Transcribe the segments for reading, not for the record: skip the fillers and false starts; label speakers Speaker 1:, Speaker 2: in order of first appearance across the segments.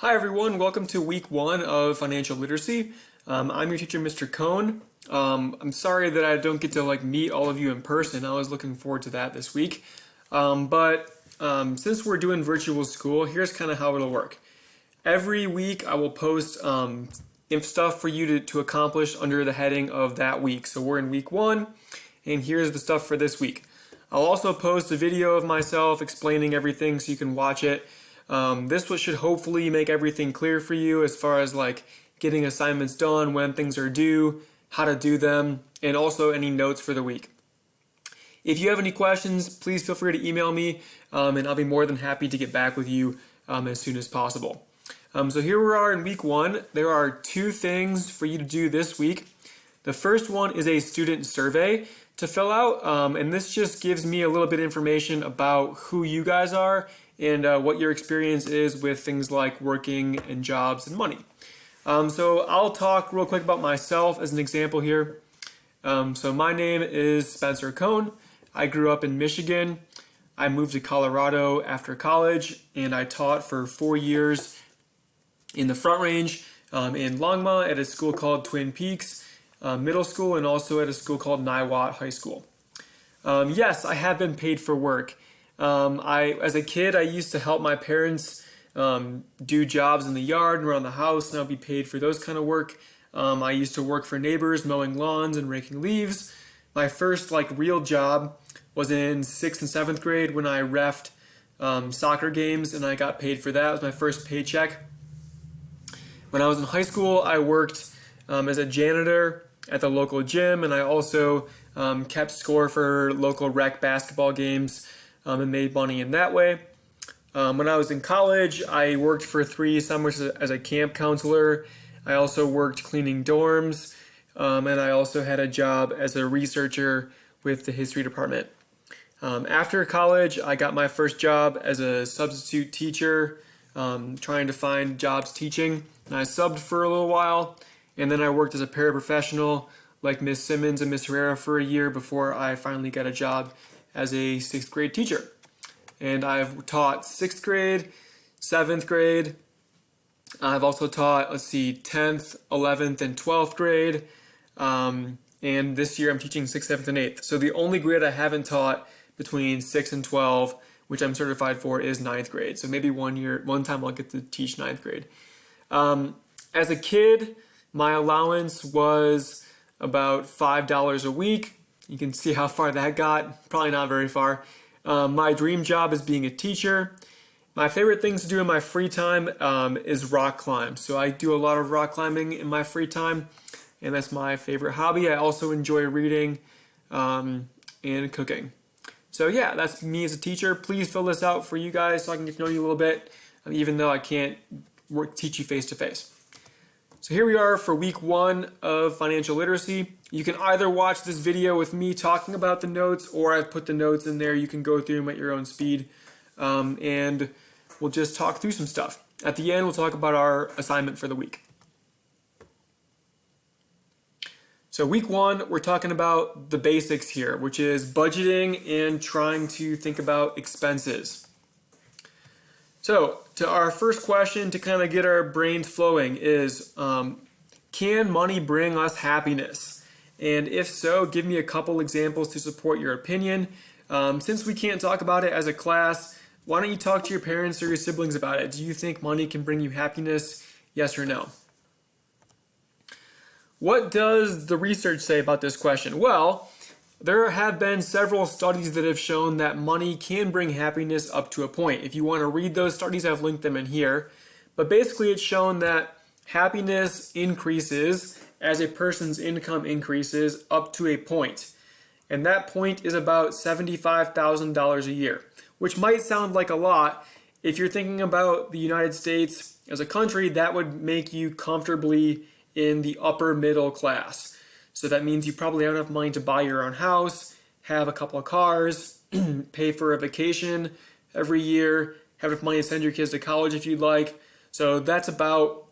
Speaker 1: Hi everyone, welcome to week one of financial literacy. I'm your teacher, Mr. Cohn. I'm sorry that I don't get to meet all of you in person. I was looking forward to that this week. But since we're doing virtual school, here's kind of how it'll work. Every week I will post stuff for you to accomplish under the heading of that week. So we're in week one, and here's the stuff for this week. I'll also post a video of myself explaining everything so you can watch it. This should hopefully make everything clear for you as far as getting assignments done, when things are due, how to do them, and also any notes for the week. If you have any questions, please feel free to email me, and I'll be more than happy to get back with you as soon as possible. So here we are in week one. There are two things for you to do this week. The first one is a student survey to fill out, and this just gives me a little bit of information about who you guys are and what your experience is with things like working and jobs and money. So I'll talk real quick about myself as an example here. So my name is Spencer Cohn. I grew up in Michigan. I moved to Colorado after college, and I taught for 4 years in the Front Range in Longmont at a school called Twin Peaks Middle School, and also at a school called Niwot High School. Yes, I have been paid for work. As a kid, I used to help my parents do jobs in the yard and around the house, and I'll be paid for those kind of work. I used to work for neighbors, mowing lawns and raking leaves. My first real job was in 6th and 7th grade when I reffed soccer games, and I got paid for that. It was my first paycheck. When I was in high school, I worked as a janitor at the local gym, and I also kept score for local rec basketball games and made money in that way. When I was in college, I worked for 3 summers as a camp counselor. I also worked cleaning dorms, and I also had a job as a researcher with the history department. After college, I got my first job as a substitute teacher, trying to find jobs teaching. And I subbed for a little while, and then I worked as a paraprofessional like Miss Simmons and Miss Herrera for a year before I finally got a job as a 6th grade teacher. And I've taught 6th grade, 7th grade. I've also taught, 10th, 11th, and 12th grade. And this year I'm teaching 6th, 7th, and 8th. So the only grade I haven't taught between 6 and 12, which I'm certified for, is 9th grade. So maybe one time I'll get to teach 9th grade. As a kid, my allowance was about $5 a week. You can see how far that got. Probably not very far. My dream job is being a teacher. My favorite things to do in my free time is rock climb. So I do a lot of rock climbing in my free time, and that's my favorite hobby. I also enjoy reading and cooking. So yeah, that's me as a teacher. Please fill this out for you guys so I can get to know you a little bit, even though I can't teach you face to face. So here we are for week one of financial literacy. You can either watch this video with me talking about the notes, or I've put the notes in there. You can go through them at your own speed, and we'll just talk through some stuff. At the end, we'll talk about our assignment for the week. So week one, we're talking about the basics here, which is budgeting and trying to think about expenses. So to our first question to kind of get our brains flowing is, can money bring us happiness? And if so, give me a couple examples to support your opinion. Since we can't talk about it as a class, why don't you talk to your parents or your siblings about it? Do you think money can bring you happiness? Yes or no? What does the research say about this question? Well, there have been several studies that have shown that money can bring happiness up to a point. If you want to read those studies, I've linked them in here. But basically, it's shown that happiness increases as a person's income increases up to a point. And that point is about $75,000 a year, which might sound like a lot. If you're thinking about the United States as a country, that would make you comfortably in the upper middle class. So that means you probably have enough money to buy your own house, have a couple of cars, pay for a vacation every year, have enough money to send your kids to college if you'd like. So that's about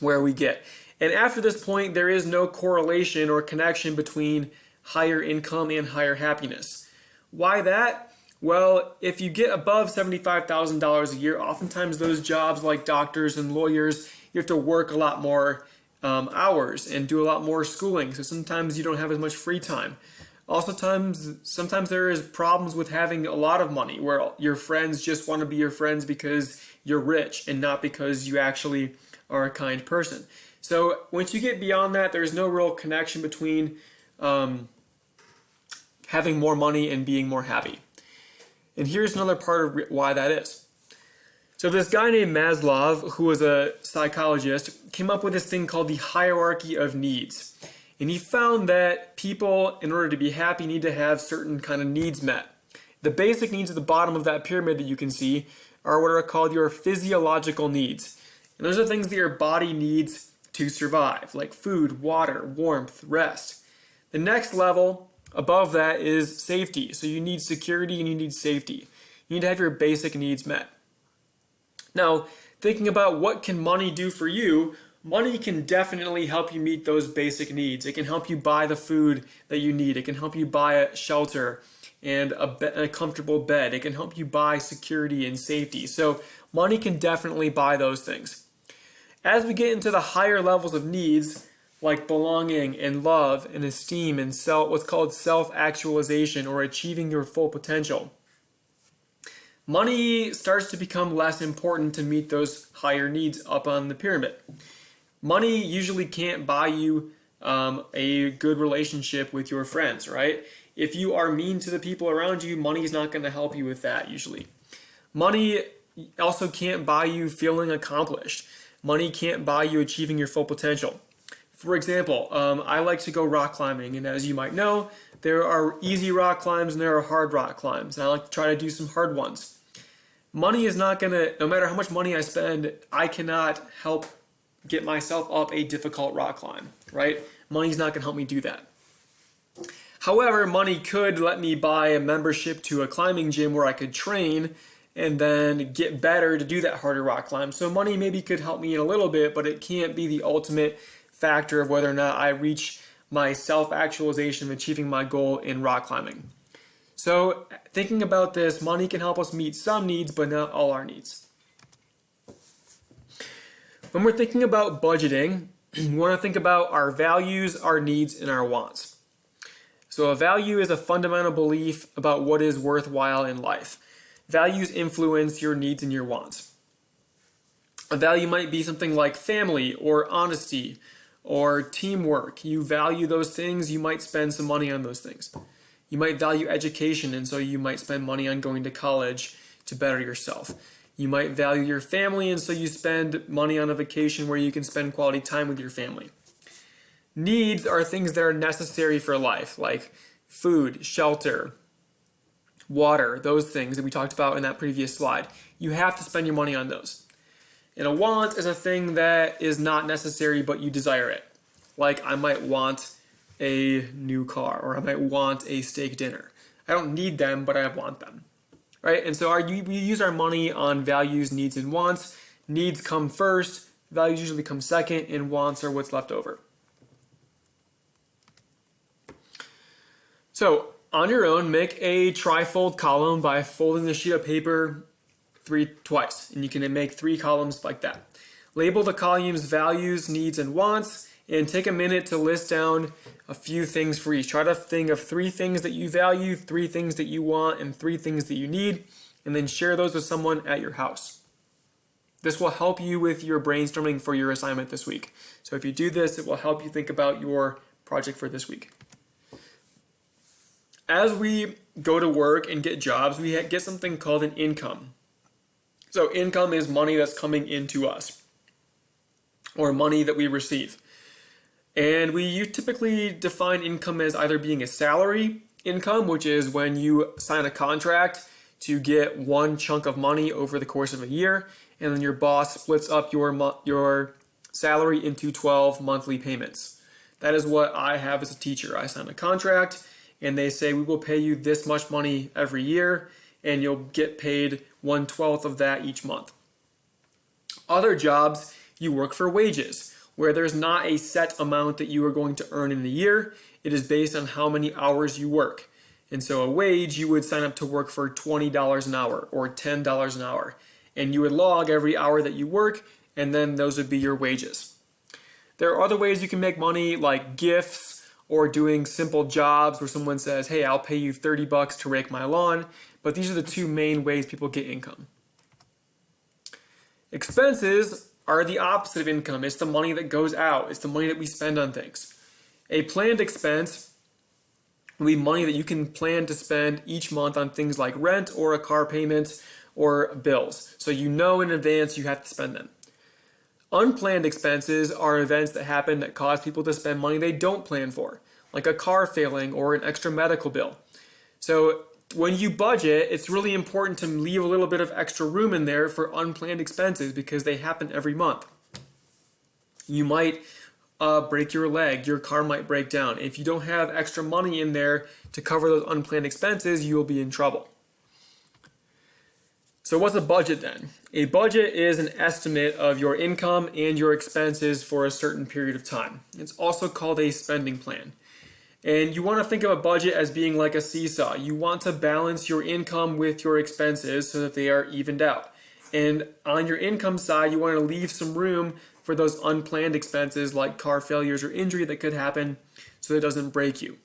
Speaker 1: where we get. And after this point, there is no correlation or connection between higher income and higher happiness. Why that? Well, if you get above $75,000 a year, oftentimes those jobs like doctors and lawyers, you have to work a lot more hours and do a lot more schooling. So sometimes you don't have as much free time. Also, sometimes there is problems with having a lot of money where your friends just want to be your friends because you're rich and not because you actually are a kind person. So once you get beyond that, there's no real connection between having more money and being more happy. And here's another part of why that is. So this guy named Maslow, who was a psychologist, came up with this thing called the hierarchy of needs. And he found that people, in order to be happy, need to have certain kind of needs met. The basic needs at the bottom of that pyramid that you can see are what are called your physiological needs. And those are things that your body needs to survive, like food, water, warmth, rest. The next level above that is safety. So you need security and you need safety. You need to have your basic needs met. Now, thinking about what can money do for you, money can definitely help you meet those basic needs. It can help you buy the food that you need. It can help you buy a shelter and a comfortable bed. It can help you buy security and safety. So money can definitely buy those things. As we get into the higher levels of needs, like belonging and love and esteem and what's called self-actualization or achieving your full potential, money starts to become less important to meet those higher needs up on the pyramid. Money usually can't buy you a good relationship with your friends, right? If you are mean to the people around you, money is not going to help you with that usually. Money also can't buy you feeling accomplished. Money can't buy you achieving your full potential. For example, I like to go rock climbing, and as you might know, there are easy rock climbs and there are hard rock climbs, and I like to try to do some hard ones. Money is not going to, no matter how much money I spend, I cannot help get myself up a difficult rock climb, right? Money's not going to help me do that. However, money could let me buy a membership to a climbing gym where I could train and then get better to do that harder rock climb. So money maybe could help me in a little bit, but it can't be the ultimate factor of whether or not I reach my self-actualization of achieving my goal in rock climbing. So thinking about this, money can help us meet some needs, but not all our needs. When we're thinking about budgeting, we want to think about our values, our needs, and our wants. So a value is a fundamental belief about what is worthwhile in life. Values influence your needs and your wants. A value might be something like family or honesty or teamwork. You value those things, you might spend some money on those things. You might value education, and so you might spend money on going to college to better yourself. You might value your family, and so you spend money on a vacation where you can spend quality time with your family. Needs are things that are necessary for life, like food, shelter, water, those things that we talked about in that previous slide. You have to spend your money on those. And a want is a thing that is not necessary, but you desire it. Like I might want a new car, or I might want a steak dinner. I don't need them, but I want them. Right? And so we use our money on values, needs, and wants. Needs come first, values usually come second, and wants are what's left over. So on your own, make a trifold column by folding the sheet of paper twice, and you can make 3 columns like that. Label the columns values, needs, and wants, and take a minute to list down a few things for each. Try to think of 3 things that you value, 3 things that you want, and 3 things that you need, and then share those with someone at your house. This will help you with your brainstorming for your assignment this week. So if you do this, it will help you think about your project for this week. As we go to work and get jobs, we get something called an income. So income is money that's coming into us, or money that we receive. And we typically define income as either being a salary income, which is when you sign a contract to get one chunk of money over the course of a year, and then your boss splits up your salary into 12 monthly payments. That is what I have as a teacher. I sign a contract, and they say we will pay you this much money every year, and you'll get paid 1/12 of that each month. Other jobs, you work for wages, where there's not a set amount that you are going to earn in the year. It is based on how many hours you work. And so a wage, you would sign up to work for $20 an hour or $10 an hour. And you would log every hour that you work, and then those would be your wages. There are other ways you can make money, like gifts or doing simple jobs where someone says, hey, I'll pay you $30 to rake my lawn. But these are the two main ways people get income. Expenses are the opposite of income. It's the money that goes out. It's the money that we spend on things. A planned expense will be money that you can plan to spend each month on things like rent or a car payment or bills. So you know in advance you have to spend them. Unplanned expenses are events that happen that cause people to spend money they don't plan for, like a car failing or an extra medical bill. So when you budget, it's really important to leave a little bit of extra room in there for unplanned expenses because they happen every month. You might break your leg, your car might break down. If you don't have extra money in there to cover those unplanned expenses, you will be in trouble. So what's a budget then? A budget is an estimate of your income and your expenses for a certain period of time. It's also called a spending plan. And you want to think of a budget as being like a seesaw. You want to balance your income with your expenses so that they are evened out. And on your income side, you want to leave some room for those unplanned expenses like car failures or injury that could happen so it doesn't break you.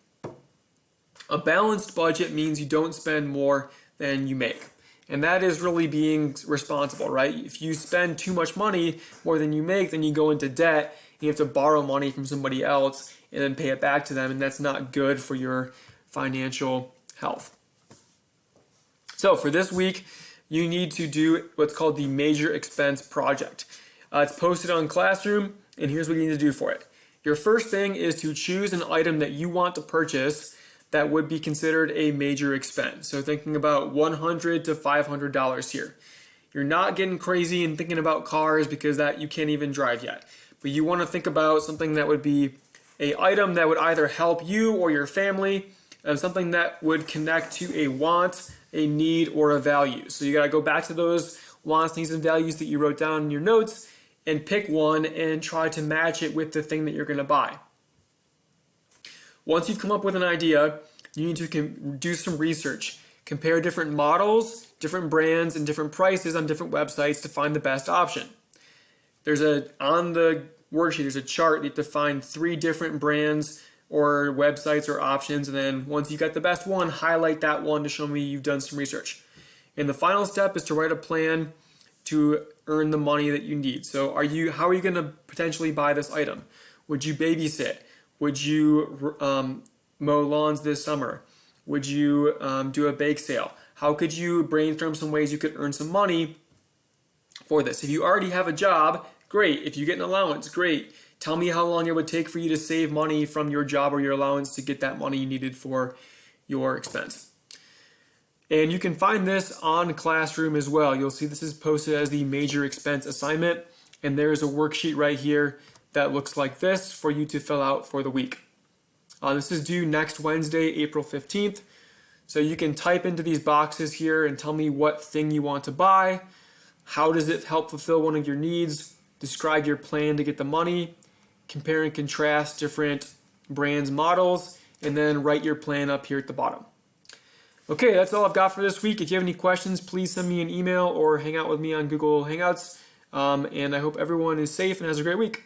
Speaker 1: A balanced budget means you don't spend more than you make. And that is really being responsible, right? If you spend too much money, more than you make, then you go into debt. You have to borrow money from somebody else and then pay it back to them, and that's not good for your financial health. So for this week, you need to do what's called the Major Expense Project. It's posted on Classroom, and here's what you need to do for it. Your first thing is to choose an item that you want to purchase that would be considered a major expense. So thinking about $100 to $500 here. You're not getting crazy and thinking about cars because that you can't even drive yet. But you want to think about something that would be an item that would either help you or your family, and something that would connect to a want, a need, or a value. So you got to go back to those wants, needs, and values that you wrote down in your notes and pick one and try to match it with the thing that you're going to buy. Once you've come up with an idea, you need to do some research. Compare different models, different brands, and different prices on different websites to find the best option. On the worksheet, there's a chart. You have to find 3 different brands or websites or options, and then once you got the best one, highlight that one to show me you've done some research. And the final step is to write a plan to earn the money that you need. So how are you going to potentially buy this item? Would you babysit? Would you mow lawns this summer? Would you do a bake sale? How could you brainstorm some ways you could earn some money for this? If you already have a job, great. If you get an allowance, great. Tell me how long it would take for you to save money from your job or your allowance to get that money you needed for your expense. And you can find this on Classroom as well. You'll see this is posted as the major expense assignment, and there's a worksheet right here that looks like this for you to fill out for the week. This is due next Wednesday, April 15th. So you can type into these boxes here and tell me what thing you want to buy, how does it help fulfill one of your needs, describe your plan to get the money, compare and contrast different brands, models, and then write your plan up here at the bottom. Okay, that's all I've got for this week. If you have any questions, please send me an email or hang out with me on Google Hangouts. And I hope everyone is safe and has a great week.